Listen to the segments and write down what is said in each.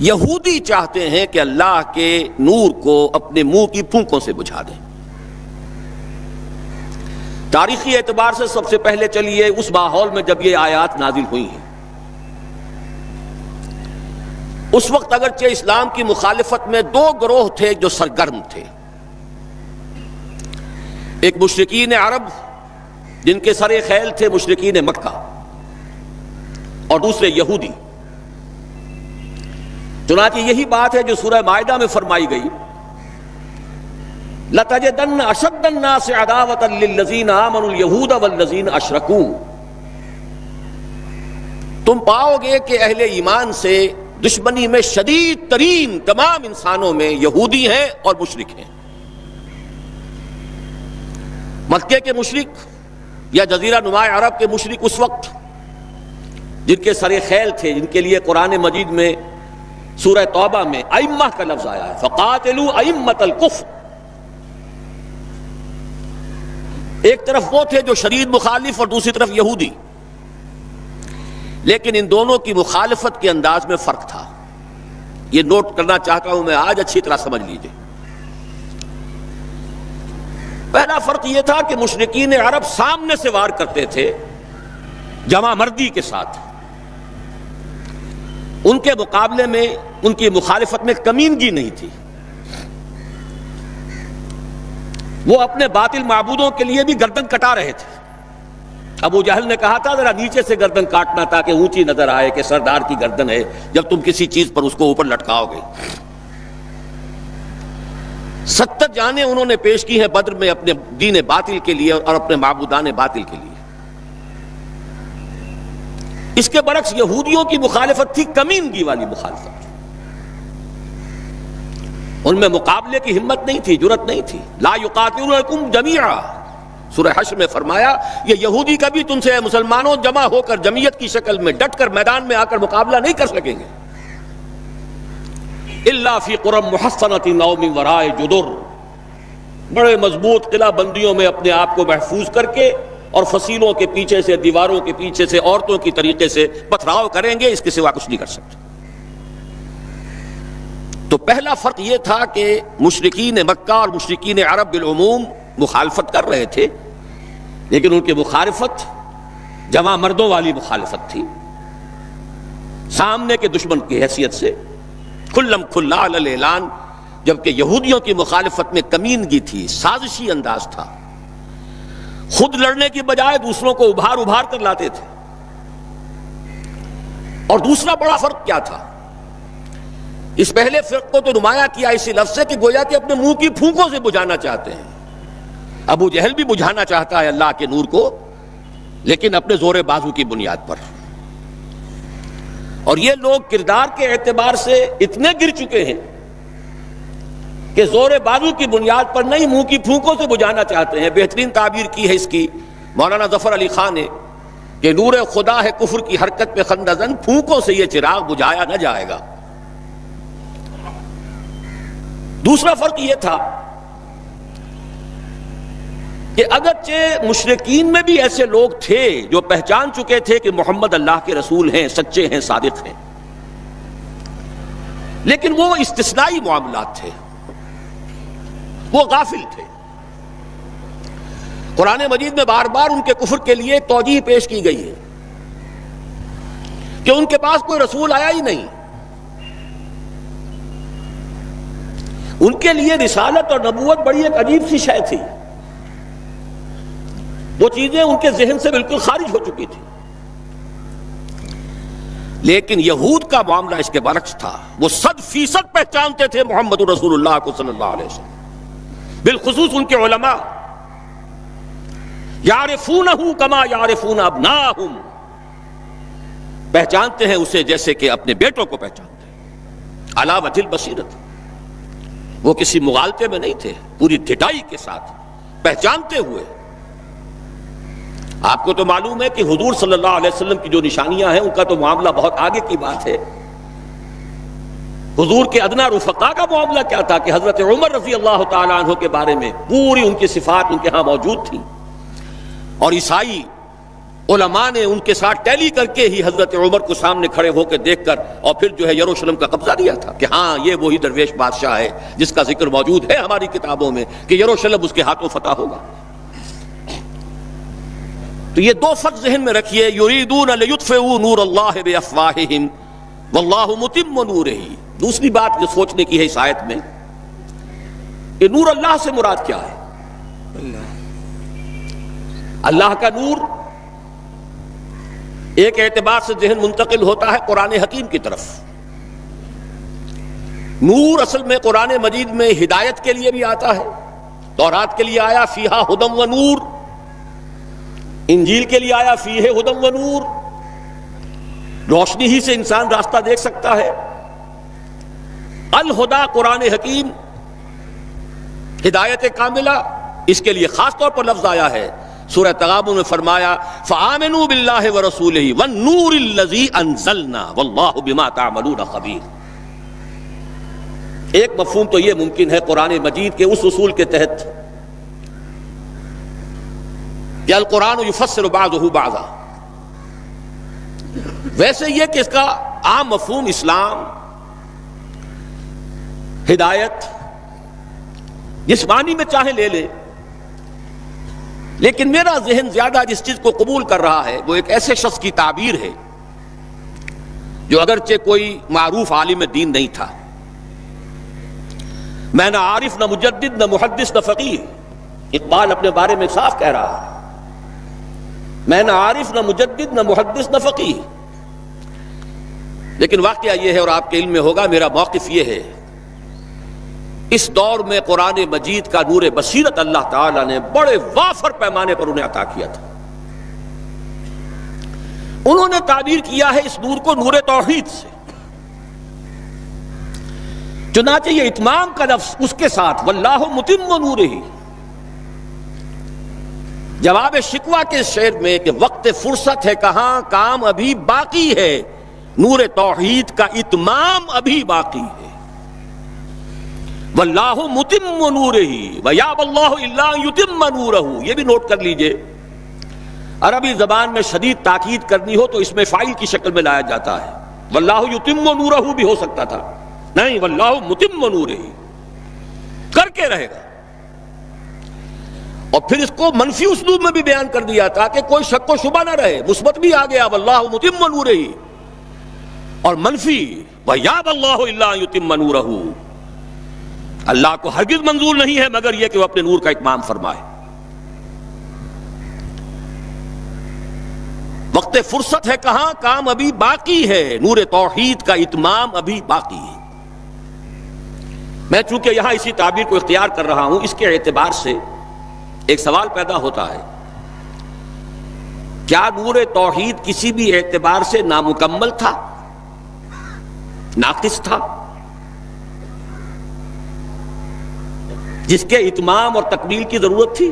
یہودی چاہتے ہیں کہ اللہ کے نور کو اپنے منہ کی پھونکوں سے بجھا دیں۔ تاریخی اعتبار سے سب سے پہلے چلیے اس ماحول میں جب یہ آیات نازل ہوئی ہیں، اس وقت اگرچہ اسلام کی مخالفت میں دو گروہ تھے جو سرگرم تھے، ایک مشرکین عرب جن کے سر خیل تھے مشرکین مکہ، اور دوسرے یہودی۔ چنانچہ یہی بات ہے جو سورہ مائدہ میں فرمائی گئی، لَتَجِدَنَّ أَشَدَّ النَّاسِ عَدَاوَةً لِلَّذِينَ آمَنُوا الْيَهُودَ وَالَّذِينَ أَشْرَكُوا۔ تم پاؤ گے کہ اہل ایمان سے دشمنی میں شدید ترین تمام انسانوں میں یہودی ہیں اور مشرک ہیں۔ مکے کے مشرک یا جزیرہ نما عرب کے مشرک اس وقت جن کے سر خیل تھے، جن کے لیے قرآن مجید میں سورہ توبہ میں ائمہ کا لفظ آیا ہے، فَقَاتِلُوا أَئِمَّةَ الْكُفْرِ۔ ایک طرف وہ تھے جو شدید مخالف اور دوسری طرف یہودی، لیکن ان دونوں کی مخالفت کے انداز میں فرق تھا۔ یہ نوٹ کرنا چاہتا ہوں میں آج، اچھی طرح سمجھ لیجئے۔ پہلا فرق یہ تھا کہ مشرکین عرب سامنے سے وار کرتے تھے جمع مردی کے ساتھ، ان کے مقابلے میں ان کی مخالفت میں کمینگی نہیں تھی۔ وہ اپنے باطل معبودوں کے لیے بھی گردن کٹا رہے تھے۔ ابو جہل نے کہا تھا ذرا نیچے سے گردن کاٹنا تاکہ اونچی نظر آئے کہ سردار کی گردن ہے جب تم کسی چیز پر اس کو اوپر لٹکاؤ گے۔ 70 جانیں انہوں نے پیش کی ہیں بدر میں اپنے دین باطل کے لیے اور اپنے معبودان باطل کے لیے۔ اس کے برعکس یہودیوں کی مخالفت تھی کمینگی والی مخالفت، ان میں مقابلے کی ہمت نہیں تھی، جرأت نہیں تھی۔ لا یقاتلونکم جمیعا، سورہ حشر میں فرمایا یہ یہودی کبھی تم سے مسلمانوں جمع ہو کر جمعیت کی شکل میں ڈٹ کر میدان میں آ کر مقابلہ نہیں کر سکیں گے۔ الا فی قری محصنۃ او من وراء جدر، بڑے مضبوط قلعہ بندیوں میں اپنے آپ کو محفوظ کر کے اور فصیلوں کے پیچھے سے، دیواروں کے پیچھے سے، عورتوں کی طریقے سے پتھراؤ کریں گے، اس کے سوا کچھ نہیں کر سکتے۔ تو پہلا فرق یہ تھا کہ مشرکین مکہ اور مشرکین عرب بالعموم مخالفت کر رہے تھے، لیکن ان کی مخالفت جمع مردوں والی مخالفت تھی، سامنے کے دشمن کی حیثیت سے کھلم کھلا علی الاعلان، جبکہ یہودیوں کی مخالفت میں کمینگی تھی، سازشی انداز تھا، خود لڑنے کی بجائے دوسروں کو ابھار ابھار کر لاتے تھے۔ اور دوسرا بڑا فرق کیا تھا؟ اس پہلے فرق کو تو نمایاں کیا اسی لفظ سے کہ گویا کہ اپنے منہ کی پھونکوں سے بجھانا چاہتے ہیں۔ ابو جہل بھی بجھانا چاہتا ہے اللہ کے نور کو، لیکن اپنے زور بازو کی بنیاد پر۔ اور یہ لوگ کردار کے اعتبار سے اتنے گر چکے ہیں کہ زور بازو کی بنیاد پر نہیں، منہ کی پھونکوں سے بجھانا چاہتے ہیں۔ بہترین تعبیر کی ہے اس کی مولانا ظفر علی خان نے کہ نور خدا ہے کفر کی حرکت پہ خندزن، پھونکوں سے یہ چراغ بجھایا نہ جائے گا۔ دوسرا فرق یہ تھا کہ اگرچہ مشرکین میں بھی ایسے لوگ تھے جو پہچان چکے تھے کہ محمد اللہ کے رسول ہیں، سچے ہیں، صادق ہیں، لیکن وہ استثنائی معاملات تھے، وہ غافل تھے۔ قرآن مجید میں بار بار ان کے کفر کے لیے توجیہ پیش کی گئی ہے کہ ان کے پاس کوئی رسول آیا ہی نہیں، ان کے لیے رسالت اور نبوت بڑی ایک عجیب سی شے تھی، وہ چیزیں ان کے ذہن سے بالکل خارج ہو چکی تھی۔ لیکن یہود کا معاملہ اس کے برعکس تھا، وہ 100% پہچانتے تھے محمد رسول اللہ کو صلی اللہ علیہ وسلم، بالخصوص ان کے علماء، یعرفونہ کما یعرفون ابناءہم، پہچانتے ہیں اسے جیسے کہ اپنے بیٹوں کو پہچانتے ہیں، علی وجہ البصیرۃ، وہ کسی مغالطے میں نہیں تھے، پوری ڈٹائی کے ساتھ پہچانتے ہوئے۔ آپ کو تو معلوم ہے کہ حضور صلی اللہ علیہ وسلم کی جو نشانیاں ہیں ان کا تو معاملہ بہت آگے کی بات ہے۔ حضور کے ادنا رفقا کا معاملہ کیا تھا کہ حضرت عمر رضی اللہ تعالیٰ عنہ کے بارے میں پوری ان کی صفات ان کے ہاں موجود تھی، اور عیسائی علماء نے ان کے ساتھ ٹیلی کر کے ہی حضرت عمر کو سامنے کھڑے ہو کے دیکھ کر اور پھر جو ہے یروشلم کا قبضہ دیا تھا کہ ہاں یہ وہی درویش بادشاہ ہے جس کا ذکر موجود ہے ہماری کتابوں میں کہ یروشلم اس کے ہاتھوں فتح ہوگا۔ تو یہ دو فرق ذہن میں رکھیے، یریدون لیطفئوا نور اللہ بافواہہم واللہ متم نورہ۔ دوسری بات جو سوچنے کی ہے اس آیت میں کہ نور اللہ سے مراد کیا ہے؟ اللہ کا نور ایک اعتبار سے ذہن منتقل ہوتا ہے قرآن حکیم کی طرف۔ نور اصل میں قرآن مجید میں ہدایت کے لیے بھی آتا ہے، تورات کے لیے آیا فیہا ھدی و نور، انجیل کے لیے آیا فیہ ھدی و نور، روشنی ہی سے انسان راستہ دیکھ سکتا ہے۔ الہدیٰ قرآن حکیم، ہدایت کاملہ، اس کے لیے خاص طور پر لفظ آیا ہے۔ سورہ تغابن میں فرمایا فآمنوا باللہ ورسولہ والنور الذی انزلنا واللہ بما تعملون خبیر۔ ایک مفہوم تو یہ ممکن ہے قرآن مجید کے اس اصول کے تحت کہ القرآن یفسر بعضہ بعضا، ویسے یہ کہ اس کا عام مفہوم اسلام، ہدایت، جس معنی میں چاہے لے لے، لیکن میرا ذہن زیادہ جس چیز کو قبول کر رہا ہے وہ ایک ایسے شخص کی تعبیر ہے جو اگرچہ کوئی معروف عالم دین نہیں تھا، میں نہ عارف نہ مجدد نہ محدث نہ فقیہ، اقبال اپنے بارے میں صاف کہہ رہا ہے، میں نہ عارف نہ مجدد نہ محدث نہ فقیہ، لیکن واقعہ یہ ہے اور آپ کے علم میں ہوگا میرا موقف یہ ہے، اس دور میں قرآن مجید کا نور بصیرت اللہ تعالیٰ نے بڑے وافر پیمانے پر انہیں عطا کیا تھا۔ انہوں نے تعبیر کیا ہے اس نور کو نور توحید سے، چنانچہ یہ اتمام کا لفظ اس کے ساتھ واللہ متم نورہ، جواب شکوہ کے شعر میں کہ وقت فرصت ہے کہاں کام ابھی باقی ہے، نور توحید کا اتمام ابھی باقی ہے۔ واللہ متم نورہ ویابی اللہ الا ان یتم نورہ، یہ بھی نوٹ کر لیجئے، عربی زبان میں شدید تاکید کرنی ہو تو اس میں فاعل کی شکل میں لایا جاتا ہے، واللہ یتم نورہ بھی ہو سکتا تھا، نہیں واللہ متم نورہ، کر کے رہے گا۔ اور پھر اس کو منفی اسلوب میں بھی بیان کر دیا تھا کہ کوئی شک و شبہ نہ رہے، مثبت بھی آ گیا واللہ متم نورہ، اور منفی ویابی اللہ الا ان یتم نورہ، اللہ کو ہرگز منظور نہیں ہے مگر یہ کہ وہ اپنے نور کا اتمام فرمائے۔ وقت فرصت ہے کہاں کام ابھی باقی ہے، نور توحید کا اتمام ابھی باقی ہے۔ میں چونکہ یہاں اسی تعبیر کو اختیار کر رہا ہوں، اس کے اعتبار سے ایک سوال پیدا ہوتا ہے، کیا نور توحید کسی بھی اعتبار سے نامکمل تھا، ناقص تھا، جس کے اتمام اور تکمیل کی ضرورت تھی؟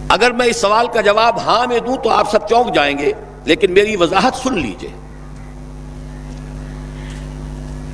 اگر میں اس سوال کا جواب ہاں میں دوں تو آپ سب چونک جائیں گے، لیکن میری وضاحت سن لیجئے۔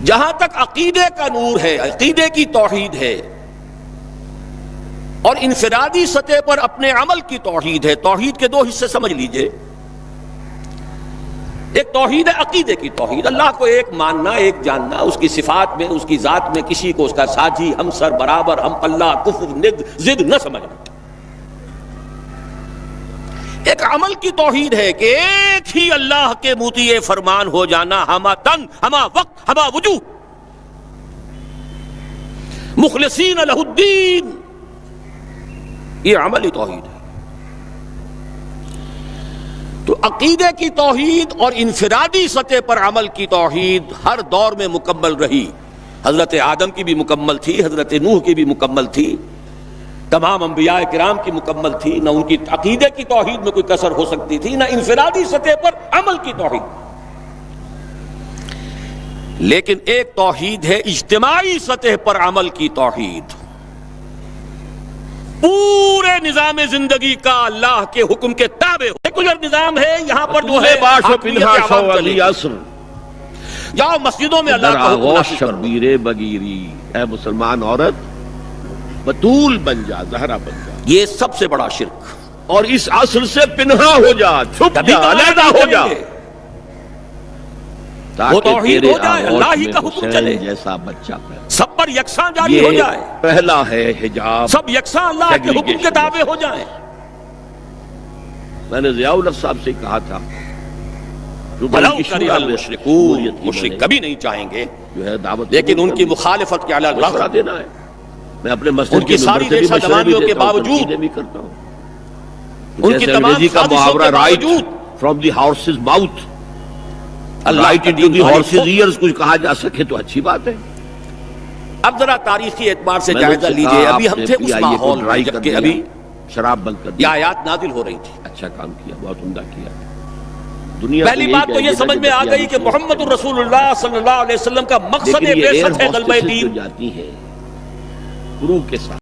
جہاں تک عقیدے کا نور ہے، عقیدے کی توحید ہے، اور انفرادی سطح پر اپنے عمل کی توحید ہے، توحید کے دو حصے سمجھ لیجئے۔ ایک توحید ہے عقیدے کی توحید، اللہ کو ایک ماننا، ایک جاننا، اس کی صفات میں، اس کی ذات میں کسی کو اس کا ساتھی، ہمسر، برابر، ہم پلہ، کفر، ند، ضد نہ سمجھنا۔ ایک عمل کی توحید ہے کہ ایک ہی اللہ کے مطیع فرمان ہو جانا، ہما تن، ہما وقت، ہما وجود، مخلصین لہ الدین، یہ عملی توحید ہے۔ تو عقیدے کی توحید اور انفرادی سطح پر عمل کی توحید ہر دور میں مکمل رہی، حضرت آدم کی بھی مکمل تھی، حضرت نوح کی بھی مکمل تھی، تمام انبیاء کرام کی مکمل تھی، نہ ان کی عقیدے کی توحید میں کوئی کسر ہو سکتی تھی، نہ انفرادی سطح پر عمل کی توحید۔ لیکن ایک توحید ہے اجتماعی سطح پر عمل کی توحید، پورے نظام زندگی کا اللہ کے حکم کے تابع ہو۔ سیکولر نظام ہے، یہاں پر جو ہے جاؤ مسجدوں میں اللہ کا حکم نافذ کرو۔ شبیر بگیری، اے مسلمان عورت بطول بن جا، زہرا بن جا، یہ سب سے بڑا شرک. اور اس اصل سے پنہا ہو جا، چھپ کبھی جا، علیحدہ ہو جا، وہ تاکہ توحید تیرے ہو جائے، آغوش اللہ ہی میں کا حکم حسین چلے، جیسا بچہ پیدا. سب پر یکساں جاری ہو یہ جائے، پہلا ہے حجاب، سب یکساں اللہ کے حکم کے تابع ہو جائیں. میں نے ضیاء الحق صاحب سے کہا تھا، وَلَوْ كَرِهَ الْمُشْرِكُونَ، مشرک کبھی نہیں چاہیں گے جو ہے دعوت لیکن ان کی مخالفت کے علاوہ مشورہ دینا ہے. میں اپنے مسجد ان کی ساری ریشہ دوانیوں کے باوجود، بھی کرتا ہوں. ان کی جیسے تمام انگریزی کا سازشوں محاورہ کے رائٹ باوجود from the horses mouth, Allah right کا انٹو دین دی غالب ہارسز ہو. ایئرز کچھ کہا جا سکے تو اچھی بات ہے. اب ذرا تاریخی اعتبار سے میں نے جائزہ ان سے لیجئے، کہا ابھی آپ ہم نے تھے اس PIA کو ماحول میں ڈرائی کر جبکہ دیا، ابھی شراب بند کر یہ دیا. آیات نازل ہو رہی تھی. اچھا کام کیا، بہت عمدہ کیا. دنیا پہلی بات تو یہ سمجھ میں آ گئی کہ محمد الرسول اللہ صلی اللہ علیہ وسلم کا مقصد بے ست ہے غلبہ دین. جاتی ہے گروہ کے ساتھ.